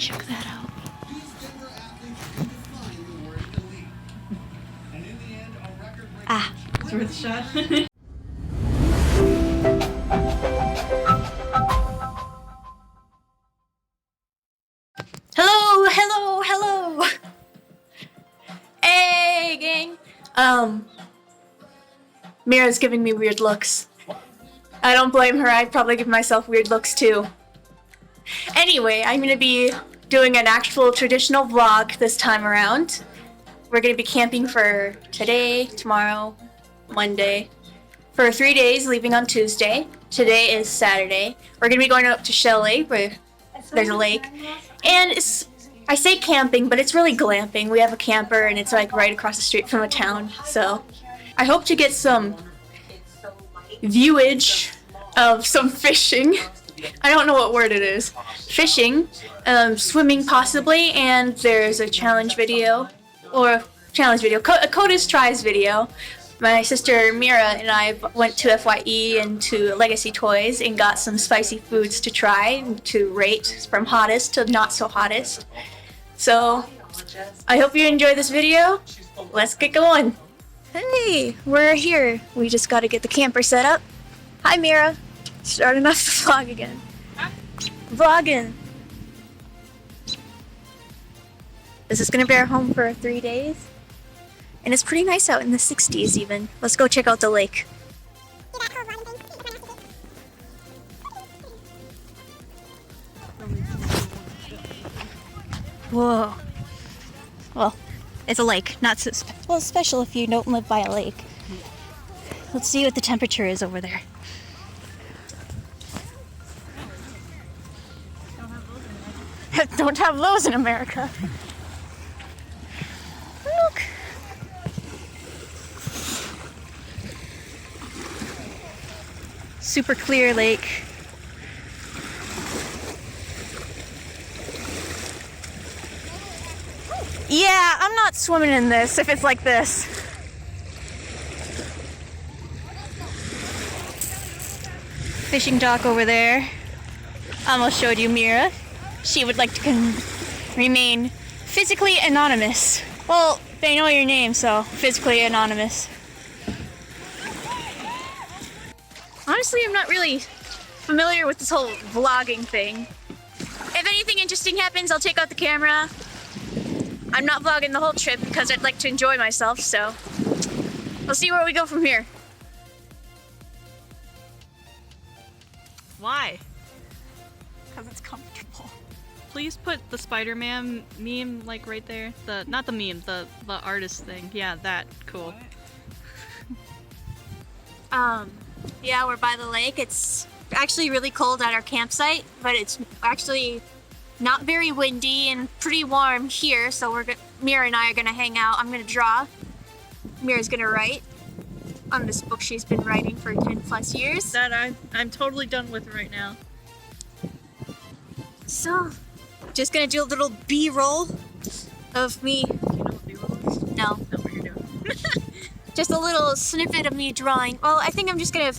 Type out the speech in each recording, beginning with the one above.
Check that out. Ah, it's worth a shot. hello, hello, hello. Hey, gang. Mira's giving me weird looks. I don't blame her. I'd probably give myself weird looks too. Anyway, I'm gonna be doing an actual traditional vlog this time around. We're gonna be camping for today, tomorrow, Monday, for 3 days, leaving on Tuesday. Today is Saturday. We're gonna be going up to Shell Lake, where there's a lake, and I say camping, but it's really glamping. We have a camper, and it's like right across the street from a town. So I hope to get some viewage of some fishing. I don't know what word it is. Fishing, swimming possibly, and there's a challenge video, Kota's tries video. My sister Mira and I went to FYE and to Legacy Toys and got some spicy foods to try, to rate from hottest to not so hottest. So, I hope you enjoy this video. Let's get going. Hey, we're here. We just gotta get the camper set up. Hi Mira. Starting off the vlog again. Vlogging. This is gonna be our home for 3 days. And it's pretty nice out in the 60s even. Let's go check out the lake. Whoa. Well, it's a lake, not so well, special if you don't live by a lake. Let's see what the temperature is over there. Don't have those in America. Look. Super clear lake. Yeah, I'm not swimming in this if it's like this. Fishing dock over there. Almost showed you Mira. She would like to remain physically anonymous. Well, they know your name, so physically anonymous. Honestly, I'm not really familiar with this whole vlogging thing. If anything interesting happens, I'll take out the camera. I'm not vlogging the whole trip because I'd like to enjoy myself, so we'll see where we go from here. Why? Because it's comfortable. Please put the Spider-Man meme like right there. Not the meme, the artist thing. Yeah, that. Cool. Yeah, we're by the lake. It's actually really cold at our campsite, but it's actually not very windy and pretty warm here, so Mira and I are gonna hang out. I'm gonna draw. Mira's gonna write on this book she's been writing for 10 plus years. That I'm totally done with right now. So, just gonna do a little B-roll of me. Do you know what B-roll is? No. Know what you're doing. Just a little snippet of me drawing. Well, I think I'm just gonna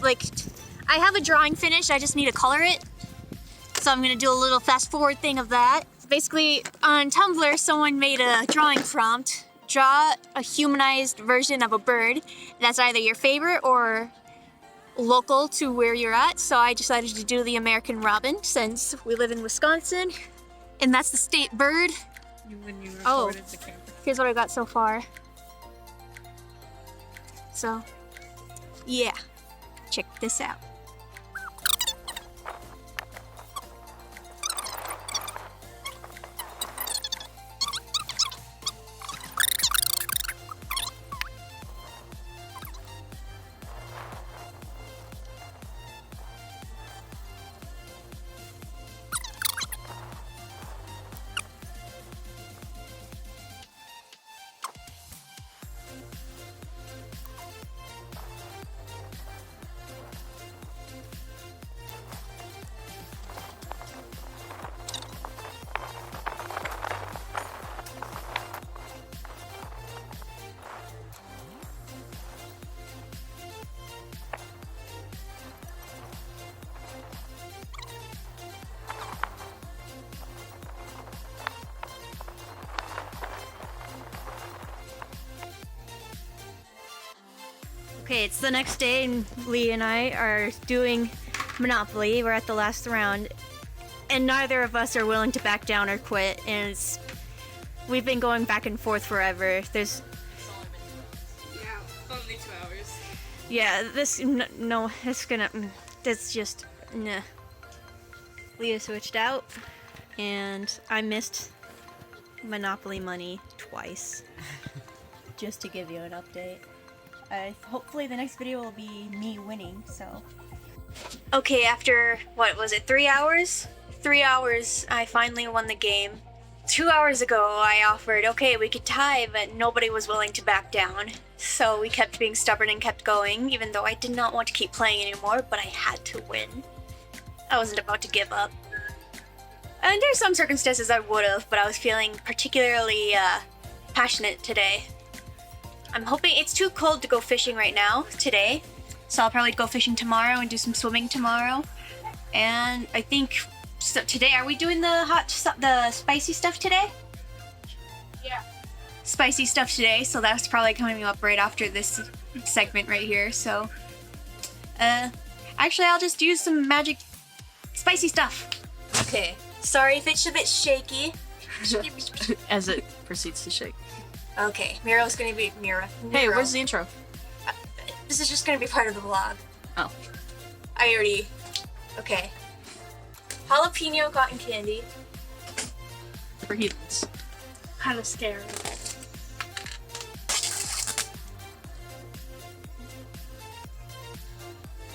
I have a drawing finished, I just need to color it. So I'm gonna do a little fast forward thing of that. Basically, on Tumblr, someone made a drawing prompt. Draw a humanized version of a bird that's either your favorite or local to where you're at. So I decided to do the American robin since we live in Wisconsin and that's the state bird. When you recorded the camera. Here's what I got so far. So, yeah, check this out. Okay, it's the next day, and Lee and I are doing Monopoly. We're at the last round, and neither of us are willing to back down or quit. And we've been going back and forth forever. There's Only 2 hours. yeah, that's just nah. Leah switched out, and I missed Monopoly money twice. Just to give you an update. Hopefully the next video will be me winning, so. Okay, after, what was it, 3 hours? 3 hours, I finally won the game. 2 hours ago, I offered, okay, we could tie, but nobody was willing to back down. So we kept being stubborn and kept going, even though I did not want to keep playing anymore, but I had to win. I wasn't about to give up. And there's some circumstances I would've, but I was feeling particularly passionate today. I'm hoping it's too cold to go fishing right now, today. So I'll probably go fishing tomorrow and do some swimming tomorrow. And I think, so today, are we doing the spicy stuff today? Yeah. Spicy stuff today, so that's probably coming up right after this segment right here, so. Actually, I'll just use some magic spicy stuff. Okay, sorry if it's a bit shaky. As it proceeds to shake. Okay, Mira's gonna be Mira. Hey, where's the intro? This is just gonna be part of the vlog. Oh. I already. Okay. Jalapeno cotton candy. For heathens. Kind of scary.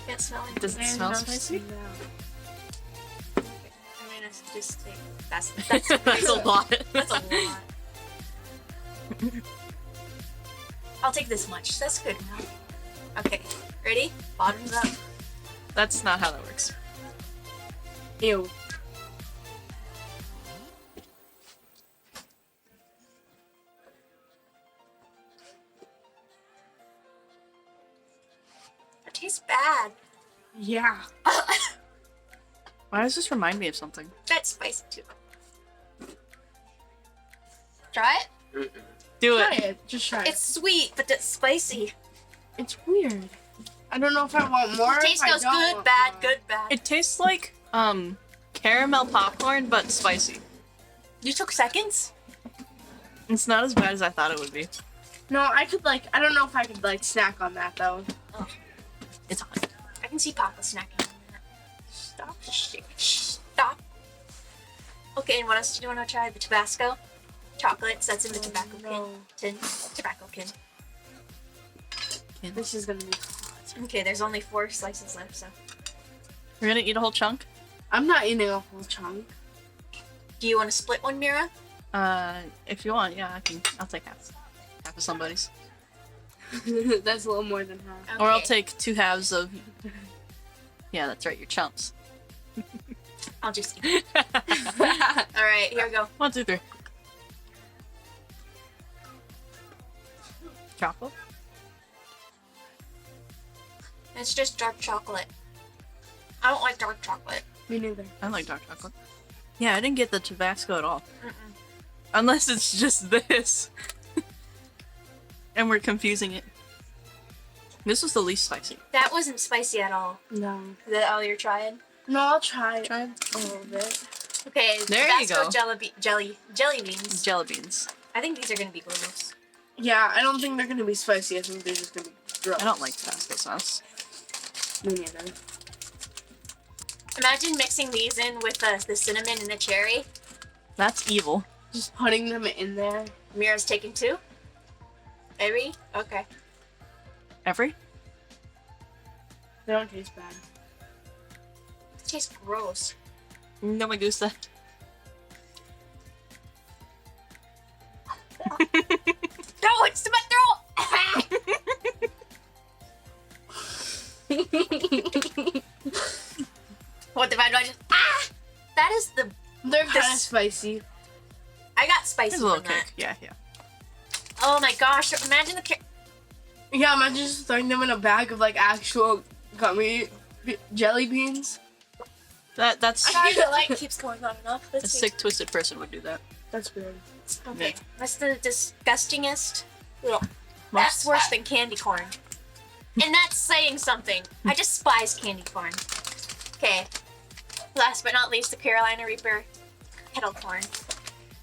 Can't smell it. Does it smell spicy? I'm gonna just take. That's That's a lot. That's a lot. I'll take this much. That's good enough. Okay, ready? Bottoms up. That's not how that works. Ew. It tastes bad. Yeah. Why does this remind me of something? That's spicy too. Try it? Do Try it. it. Just try it. It's sweet, but it's spicy. It's weird. I don't know if I want more. Taste if I goes don't good, want bad, more. good, bad. It tastes like caramel popcorn, but spicy. You took seconds? It's not as bad as I thought it would be. No, I don't know if I could snack on that though. It's hot. I can see Papa snacking on that. Stop. Stop. Okay, and what else do you want to try? The Tabasco? Chocolates, that's in the tobacco tin. Tobacco tin. This is gonna be hot. Okay, there's only 4 slices left, so. We're gonna eat a whole chunk? I'm not eating a whole chunk. Do you want to split one, Mira? If you want, yeah, I'll take half. Half of somebody's. That's a little more than half. Okay. Or I'll take 2 halves of... Yeah, that's right, your chumps. I'll just eat it. Alright, here we go. 1, 2, 3. Chocolate? It's just dark chocolate. I don't like dark chocolate. Me neither. I like dark chocolate. Yeah, I didn't get the Tabasco at all. Mm-mm. Unless it's just this. And we're confusing it. This was the least spicy. That wasn't spicy at all. No. Is that all you're trying? No, I'll try Try it. a little bit. Okay, There you Tabasco go. jelly beans. Jelly beans. I think these are gonna be gross. Yeah, I don't think they're gonna be spicy. I think they're just gonna be gross. I don't like Tabasco sauce. Me neither. Imagine mixing these in with the cinnamon and the cherry. That's evil. Just putting them in there. Mira's taking 2. Maybe? Okay. Every? They don't taste bad. It tastes gross. No me gusta. No, it's to my throat! What the bad one? Ah! That is the... They're kind of This- spicy. I got spicy There's a from little that. kick. Yeah, yeah. Oh my gosh, imagine the... Yeah, imagine just throwing them in a bag of actual gummy jelly beans. That's Sorry, the light keeps going on and off. a sick, twisted person would do that. That's weird. Okay, that's the disgustingest. Ugh. Most- That's worse than candy corn. And that's saying something. I despise candy corn. Okay. Last but not least, the Carolina Reaper kettle corn.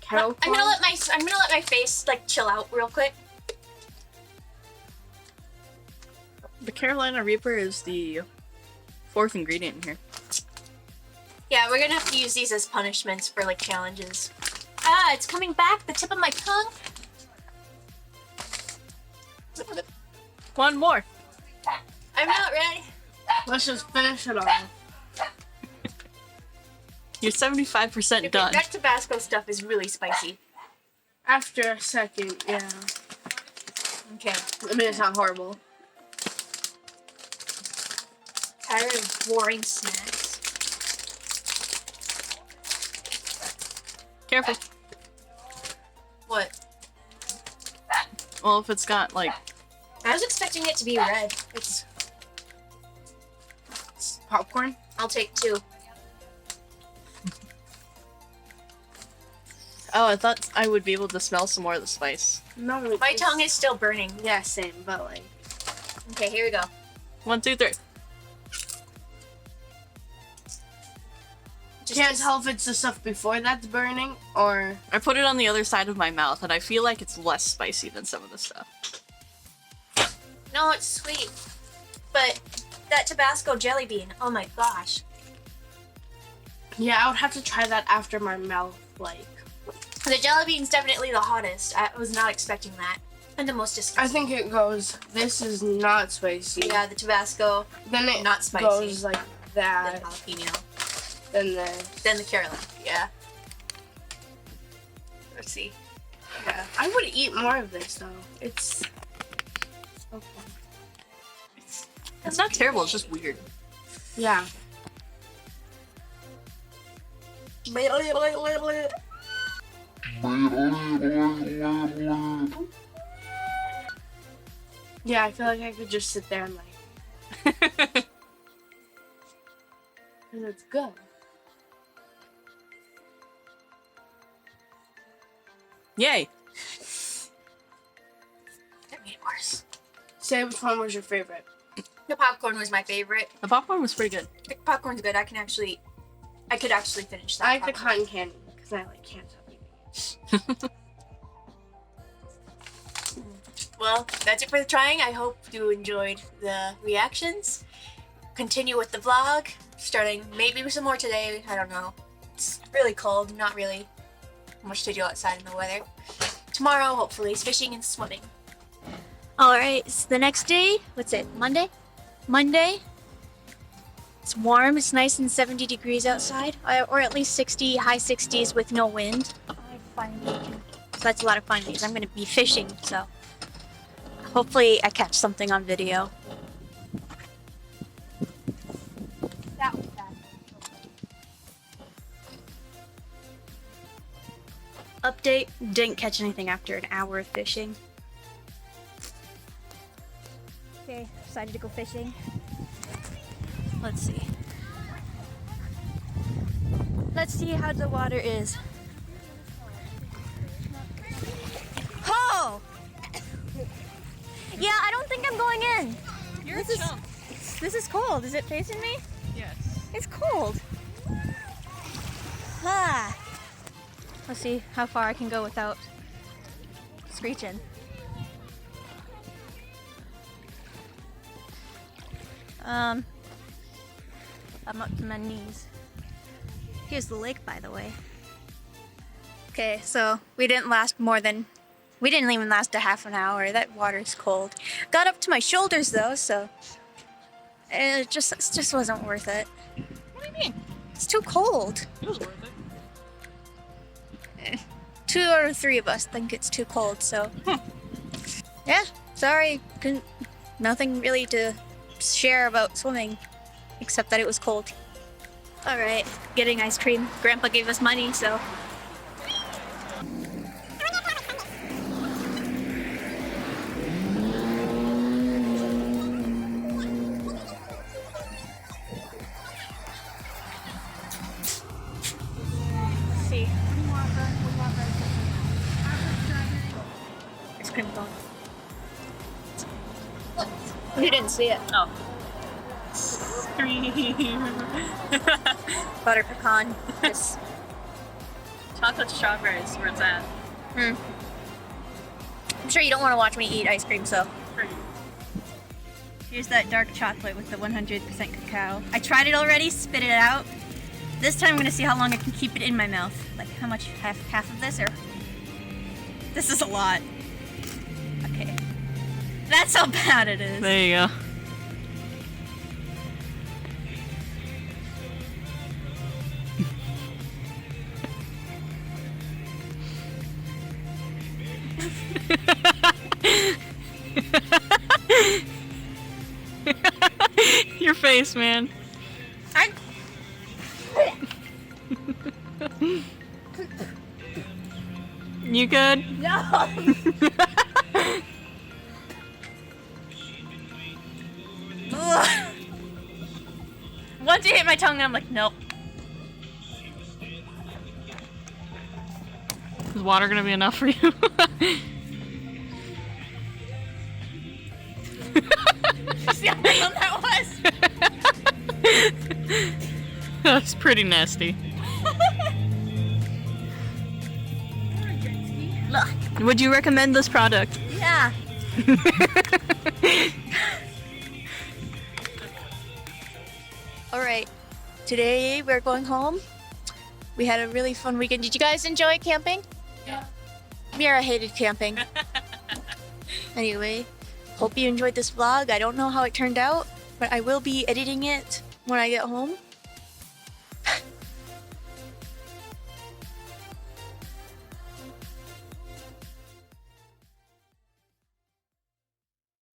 Kettle I'm corn? gonna let my face like chill out real quick. The Carolina Reaper is the 4th ingredient in here. Yeah, we're gonna have to use these as punishments for like challenges. Ah, it's coming back. The tip of my tongue. One more. I'm not ready. Let's just finish it all. You're 75% Okay, done. that Tabasco stuff is really spicy. After a second, yeah. Okay. I mean, it's not horrible. Tired of boring snacks. Careful. What? Well, if it's got like... I was expecting it to be red. It's. Popcorn? I'll take 2. Oh, I thought I would be able to smell some more of the spice. No, My tongue is still burning. Yeah, same, but like. Okay, here we go. 1, 2, 3. Can't tell if it's the stuff before that's burning or. I put it on the other side of my mouth, and I feel like it's less spicy than some of the stuff. No, it's sweet. But that Tabasco jelly bean, oh my gosh. Yeah, I would have to try that after my mouth, like. The jelly bean's definitely the hottest. I was not expecting that. And the most I disgusting. think it goes. This is not spicy. Yeah, the Tabasco, Then it not spicy. goes like then that. jalapeno, Then this. then the Carolina. Yeah. Let's see. Yeah. I would eat more of this though. It's. Okay. It's not terrible, it's just weird. Yeah. Yeah, I feel like I could just sit there and like. Because it's good. Yay! That made it worse. Say which one was your favorite. The popcorn was my favorite. The popcorn was pretty good. The popcorn's good. I could actually finish that. I like the popcorn. cotton candy because I like can't stop eating it. Well, that's it for the trying. I hope you enjoyed the reactions. Continue with the vlog, starting maybe with some more today. I don't know. It's really cold. Not really much to do outside in the weather. Tomorrow, hopefully, is fishing and swimming. Alright, it's the next day. What's it? Monday? Monday. It's warm. It's nice and 70 degrees outside. Or at least 60, high 60s with no wind. So that's a lot of fun because I'm going to be fishing, so hopefully I catch something on video. That was bad. Update, didn't catch anything after an hour of fishing. Okay, decided to go fishing. Let's see. Let's see how the water is. Oh! Yeah, I don't think I'm going in. You're This is- This is cold. Is it facing me? Yes. It's cold. Ah. Let's see how far I can go without screeching. I'm up to my knees. Here's the lake, by the way. Okay, so we didn't even last a half an hour. That water's cold. Got up to my shoulders though, so it just wasn't worth it. What do you mean? It's too cold. It was worth it. 2 out of 3 of us think it's too cold, so yeah. Sorry, nothing really to share about swimming, except that it was cold. All right, getting ice cream. Grandpa gave us money, so. Let's see. Ice cream cone. You didn't see it. Oh. Scream. Butter pecan. Yes. Chocolate strawberry is where it's at. I'm sure you don't want to watch me eat ice cream, so. Here's that dark chocolate with the 100% cacao. I tried it already, spit it out. This time I'm gonna see how long I can keep it in my mouth. Like how much, half of this, or? This is a lot. Okay. That's how bad it is. There you go. Your face, man. You good? No! Once it hit my tongue, I'm like, nope. Is water gonna be enough for you? See how big that was? That's pretty nasty. Look. Would you recommend this product? Yeah. Alright. Today we're going home. We had a really fun weekend. Did you guys enjoy camping? Yeah. Mira hated camping. Anyway, hope you enjoyed this vlog. I don't know how it turned out, but I will be editing it when I get home.